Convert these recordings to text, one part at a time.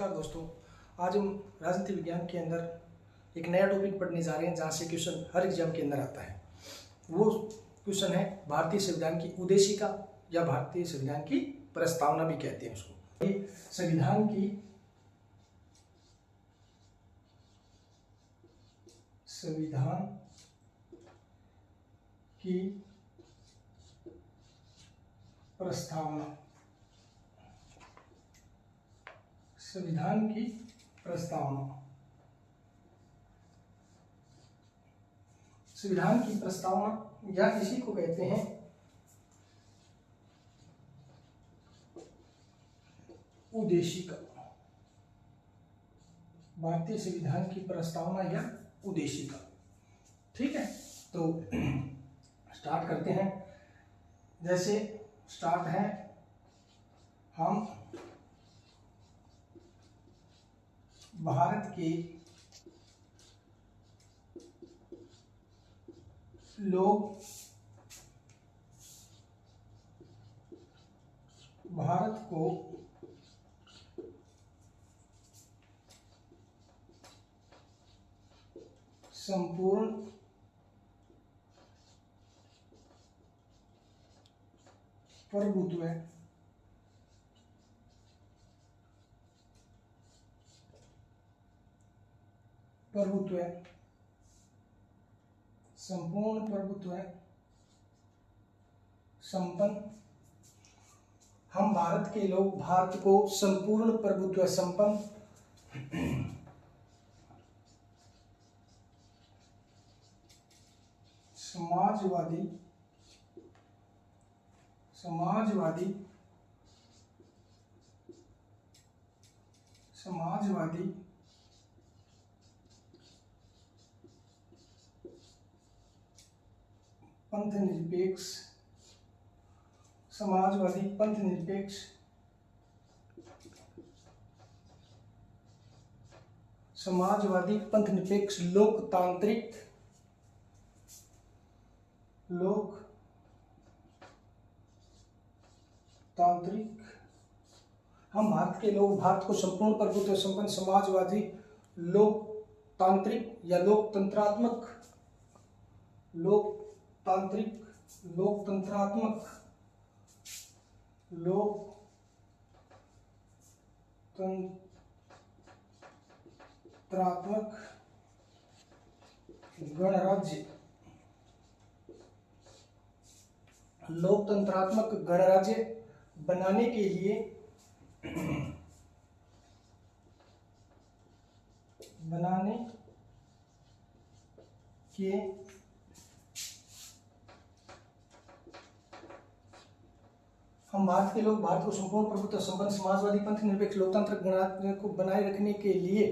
नमस्कार दोस्तों, आज हम राजनीति विज्ञान के अंदर एक नया टॉपिक पढ़ने जा रहे हैं जहाँ से क्वेश्चन हर एग्जाम के अंदर आता है। वो क्वेश्चन है भारतीय संविधान की उद्देशिका या भारतीय संविधान की प्रस्तावना भी कहते हैं उसको। संविधान की प्रस्तावना, संविधान की प्रस्तावना, संविधान की प्रस्तावना या इसी को कहते हैं उद्देशिका। भारतीय संविधान की प्रस्तावना या उद्देशिका। ठीक है, तो स्टार्ट करते हैं। जैसे स्टार्ट है, हम भारत के लोग भारत को संपूर्ण प्रभुत्व संपूर्ण प्रभुत्व संपन्न, हम भारत के लोग भारत को संपूर्ण प्रभुत्व संपन्न समाजवादी पंथनिरपेक्ष लोकतांत्रिक हम भारत के लोग भारत को संपूर्ण प्रभुत्व संपन्न समाजवादी लोकतांत्रिक या लोकतंत्रात्मक गणराज्य बनाने के हम भारत के लोग भारत को संपूर्ण प्रभुत्व संपन्न समाजवादी पंथ निरपेक्ष लोकतांत्रिक गणराज्य को बनाए रखने के लिए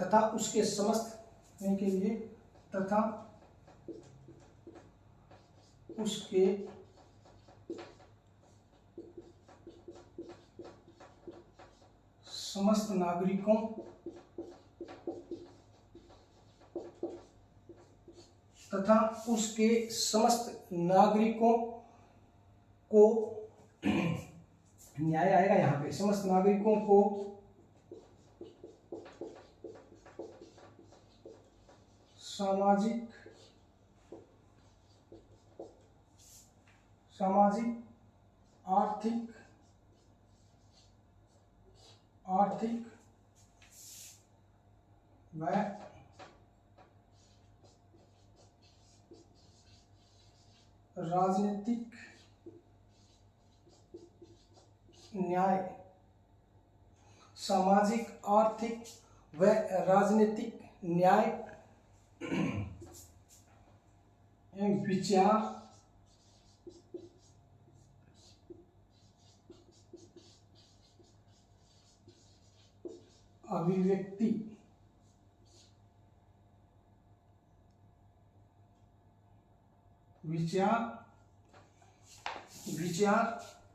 तथा उसके समस्त नागरिकों को न्याय आएगा यहाँ पे, समस्त नागरिकों को सामाजिक आर्थिक व राजनीतिक न्याय, सामाजिक आर्थिक व राजनीतिक न्याय विचार अभिव्यक्ति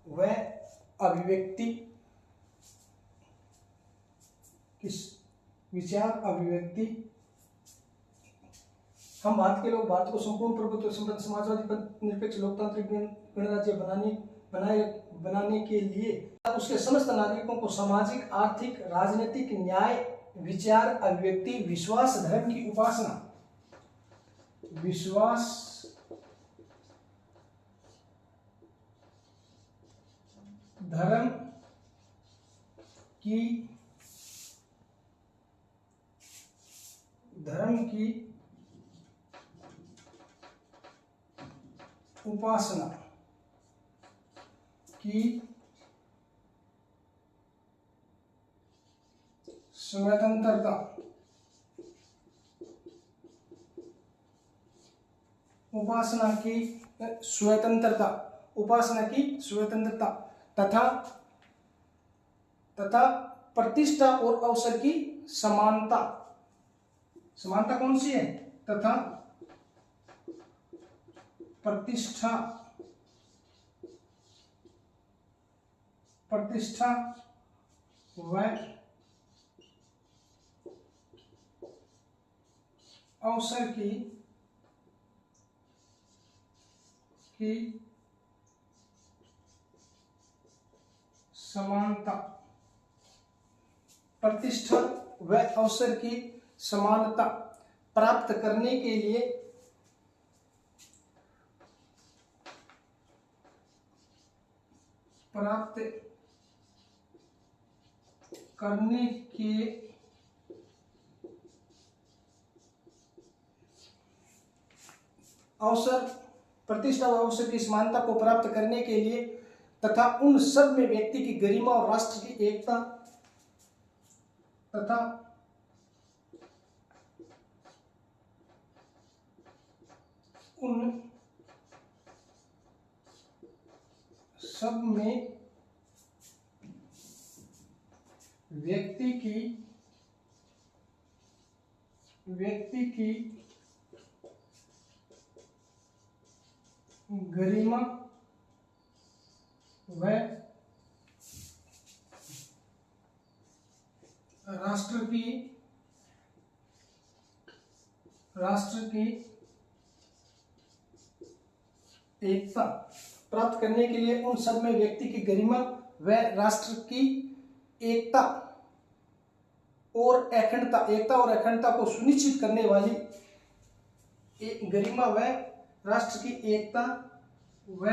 व अभिव्यक्ति हम भारत के लोग भारत को संपूर्ण प्रभुत्व संपन्न समाजवादी निरपेक्ष लोकतांत्रिक गणराज्य बनाने के लिए उसके समस्त नागरिकों को सामाजिक, आर्थिक, राजनीतिक न्याय, विचार, अभिव्यक्ति, विश्वास, धर्म की उपासना, विश्वास, धर्म की उपासना की स्वतंत्रता, उपासना की स्वतंत्रता तथा प्रतिष्ठा और अवसर की समानता। समानता कौन सी है? तथा प्रतिष्ठा व अवसर की समानता, प्रतिष्ठा व अवसर की समानता प्राप्त करने के लिए प्रतिष्ठा व अवसर की समानता को प्राप्त करने के लिए तथा उन सब में व्यक्ति की गरिमा और राष्ट्र की एकता तथा उन सब में व्यक्ति की गरिमा व राष्ट्र की एकता प्राप्त करने के लिए उन सब में व्यक्ति की गरिमा व राष्ट्र की एकता और अखंडता को सुनिश्चित करने वाली गरिमा व राष्ट्र की एकता व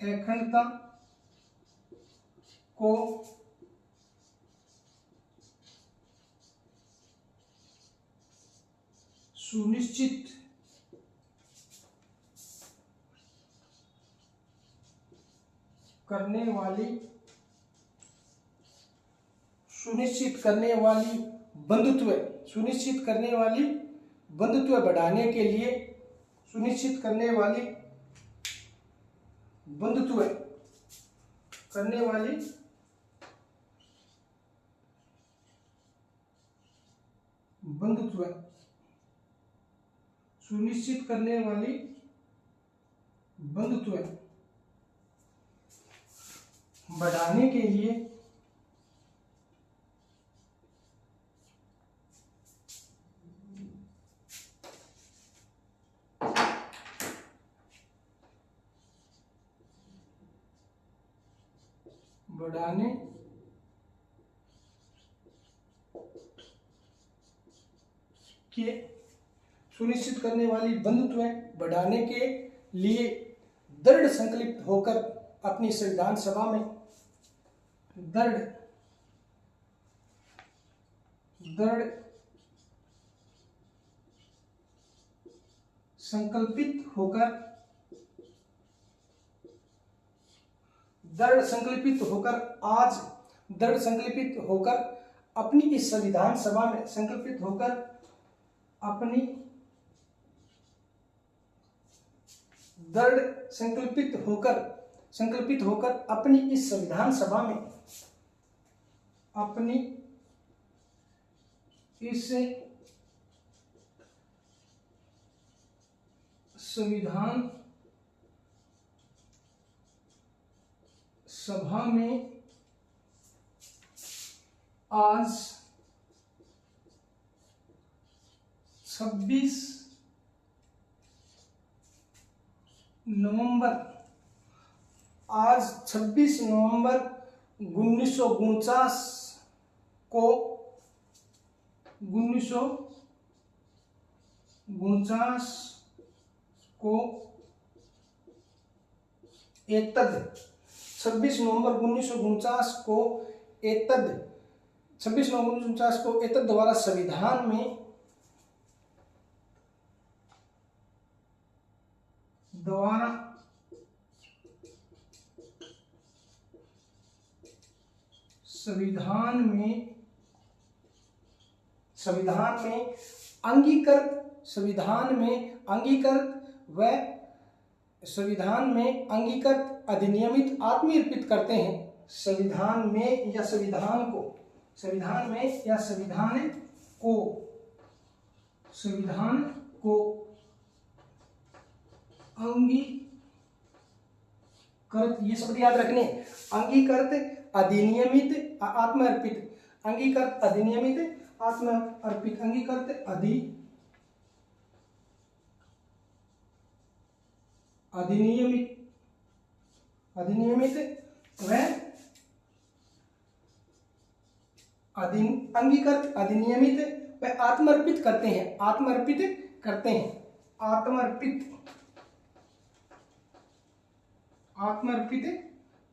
अखंडता को सुनिश्चित करने वाली बंधुत्व बढ़ाने के लिए बंधुत्व बढ़ाने के लिए सुनिश्चित करने वाली बंधुत्व बढ़ाने के लिए दृढ़ संकल्पित होकर अपनी संविधान सभा में दृढ़ संकल्पित होकर अपनी इस संविधान सभा में संकल्पित होकर अपनी इस संविधान सभा में अपनी इस संविधान सभा में आज 26 नवंबर, आज 26 नवंबर 1949 को 1949 को एतद 26 नवंबर 1949 को एतद 26 नवंबर 1949 को एतद द्वारा संविधान में संविधान में अंगीकृत अधिनियमित आत्मीयर्पित करते हैं। संविधान में या संविधान को अंगीकृत, ये शब्द याद रखने, अंगीकृत अधिनियमित आत्मर्पित, अंगीकृत अधिनियमित आत्मर्पित, अंगीकृत अधिनियमित व अंगीकृत अधिनियमित व आत्मर्पित करते हैं, आत्मर्पित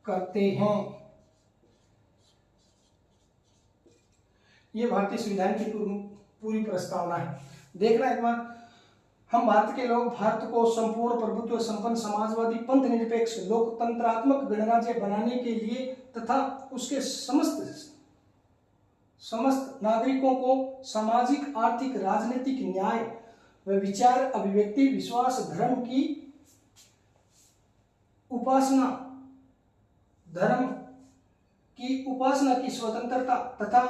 करते हैं। ये भारतीय संविधान की पूरी प्रस्तावना है। देखना एक बार, हम भारत के लोग भारत को संपूर्ण प्रभुत्व संपन्न समाजवादी पंथ निरपेक्ष लोकतंत्रात्मक गणराज्य बनाने के लिए तथा उसके समस्त नागरिकों को सामाजिक आर्थिक राजनीतिक न्याय व विचार अभिव्यक्ति विश्वास धर्म की उपासना की स्वतंत्रता तथा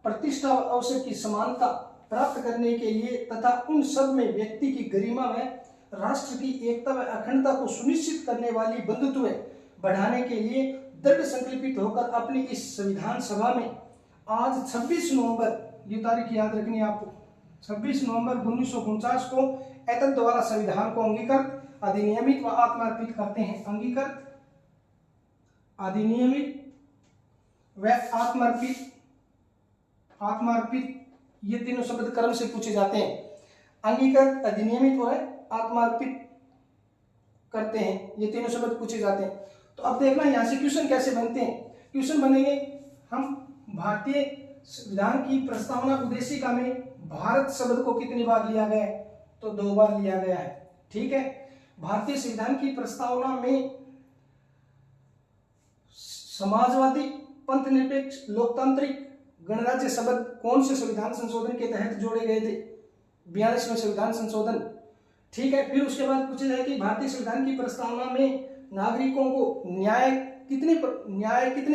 प्रतिष्ठा व अवसर की समानता प्राप्त करने के लिए तथा उन सब में व्यक्ति की गरिमा व राष्ट्र की एकता व अखंडता को सुनिश्चित करने वाली बंधुत्व बढ़ाने के लिए दृढ़ संकल्पित होकर अपनी इस संविधान सभा में आज 26 नवंबर, ये तारीख याद रखनी है आपको, 26 नवंबर 1949 को एतद द्वारा संविधान को अंगीकृत अधिनियमित व आत्मर्पित करते हैं। अंगीकृत अधिनियमित व आत्मर्पित, ये तीनों शब्द क्रम से पूछे जाते हैं। अंगीकृत अधिनियमित व आत्मर्पित करते हैं, ये तीनों शब्द पूछे जाते हैं। तो अब देखना यहाँ से क्वेश्चन कैसे बनते हैं। क्वेश्चन बनेंगे, हम भारतीय संविधान की प्रस्तावना उद्देशिका में भारत शब्द को कितनी बार लिया गया है, तो 2 बार लिया गया है। ठीक है, भारतीय संविधान की प्रस्तावना में समाजवादी पंथ निरपेक्ष लोकतांत्रिक गणराज्य शब्द कौन से संविधान संशोधन के तहत जोड़े गए थे, 42वें संविधान संशोधन। ठीक है, फिर उसके बाद पूछा जाए कि भारतीय संविधान की प्रस्तावना में नागरिकों को न्याय कितने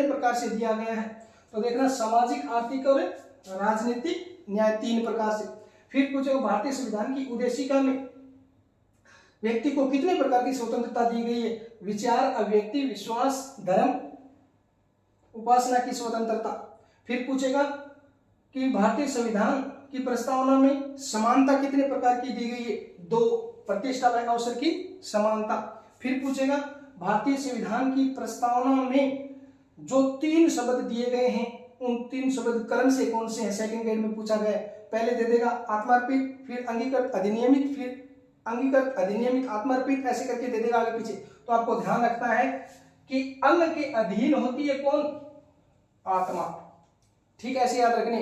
प्रकार से दिया गया है, तो देखना सामाजिक आर्थिक और राजनीतिक न्याय 3 प्रकार से। फिर पूछेगा भारतीय संविधान की उद्देशिका में व्यक्ति को कितने प्रकार की स्वतंत्रता दी गई है, विचार अभिव्यक्ति विश्वास धर्म उपासना की स्वतंत्रता। फिर पूछेगा कि भारतीय संविधान की प्रस्तावना में समानता कितने प्रकार की दी गई है, 2 प्रतिष्ठा व अवसर की समानता। फिर पूछेगा भारतीय संविधान की प्रस्तावना में जो 3 शब्द दिए गए हैं उन 3 शब्द क्रम से कौन से हैं, सेकंड ग्रेड में पूछा गया है। पहले दे देगा आत्मर्पित, फिर अंगीकृत अधिनियमित, फिर अंगीकृत अधिनियमित आत्मर्पित, ऐसे करके दे देगा आगे पीछे। तो आपको ध्यान रखना है कि अंग के अधीन होती है कौन, आत्मा। ठीक है, ऐसे याद रखने।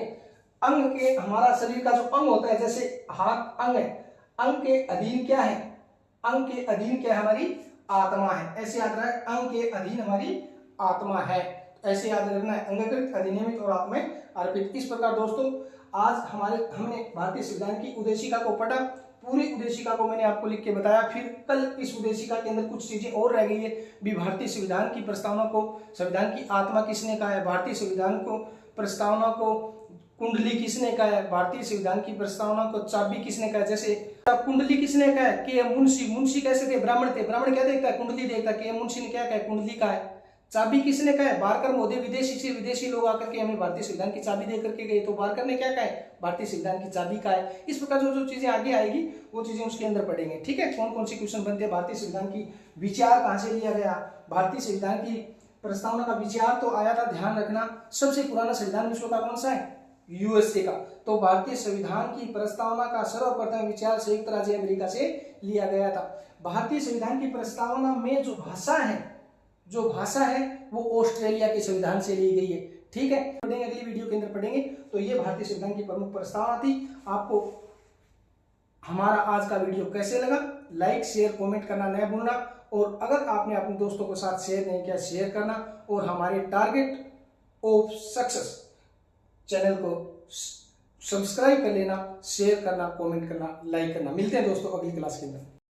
अंग के, हमारा शरीर का जो अंग होता है, जैसे हाथ अंग है, अंग के अधीन क्या है, अंग के अधीन क्या है, हमारी आत्मा है। ऐसे याद रखना, अंग के अधीन हमारी आत्मा है, ऐसे याद रखना है, अंगीकृत अधिनियमित और आत्मा अर्पित। इस प्रकार दोस्तों आज हमने भारतीय संविधान की उद्देशिका को पढ़ा। पूरी उद्देशिका को मैंने आपको लिख के बताया। फिर कल इस उद्देशिका के अंदर कुछ चीजें और रह गई है भी। भारतीय संविधान की प्रस्तावना को संविधान की आत्मा किसने कहा है, भारतीय संविधान को प्रस्तावना को कुंडली किसने कहा है, भारतीय संविधान की प्रस्तावना को चाबी किसने कहा है। जैसे कुंडली किसने कहा है, के मुंशी कैसे थे, ब्राह्मण थे, ब्राह्मण क्या देखता है, कुंडली देखता है। के मुंशी ने क्या कहा है, कुंडली का है। चाबी किसने कहा है? बारकर मोदी विदेशी से विदेशी लोग आकर के हमें भारतीय संविधान की चाबी दे करके गए, तो बारकर ने क्या कहा है? भारतीय संविधान की चाबी का है। इस प्रकार जो जो चीजें आगे आएगी वो चीजें उसके अंदर पढ़ेंगे। ठीक है, कौन कौन से क्वेश्चन बनते हैं, भारतीय संविधान की विचार कहाँ से लिया गया, भारतीय संविधान की प्रस्तावना का विचार तो आया था, ध्यान रखना सबसे पुराना संविधान विश्व का कौन सा है? यूएसए का। तो भारतीय संविधान की प्रस्तावना का सर्वप्रथम विचार संयुक्त राज्य अमेरिका से लिया गया था। भारतीय संविधान की प्रस्तावना में जो भाषा है वो ऑस्ट्रेलिया के संविधान से ली गई है। ठीक है, पढ़ेंगे अगली वीडियो के अंदर पढ़ेंगे। तो ये भारतीय संविधान की प्रमुख प्रस्तावना थी। आपको हमारा आज का वीडियो कैसे लगा? लाइक शेयर कमेंट करना न भूलना, और अगर आपने अपने दोस्तों के साथ शेयर नहीं किया, शेयर करना, और हमारे टारगेट ऑफ सक्सेस चैनल को सब्सक्राइब कर लेना, शेयर करना, कमेंट करना, लाइक करना। मिलते हैं दोस्तों अगली क्लास के अंदर।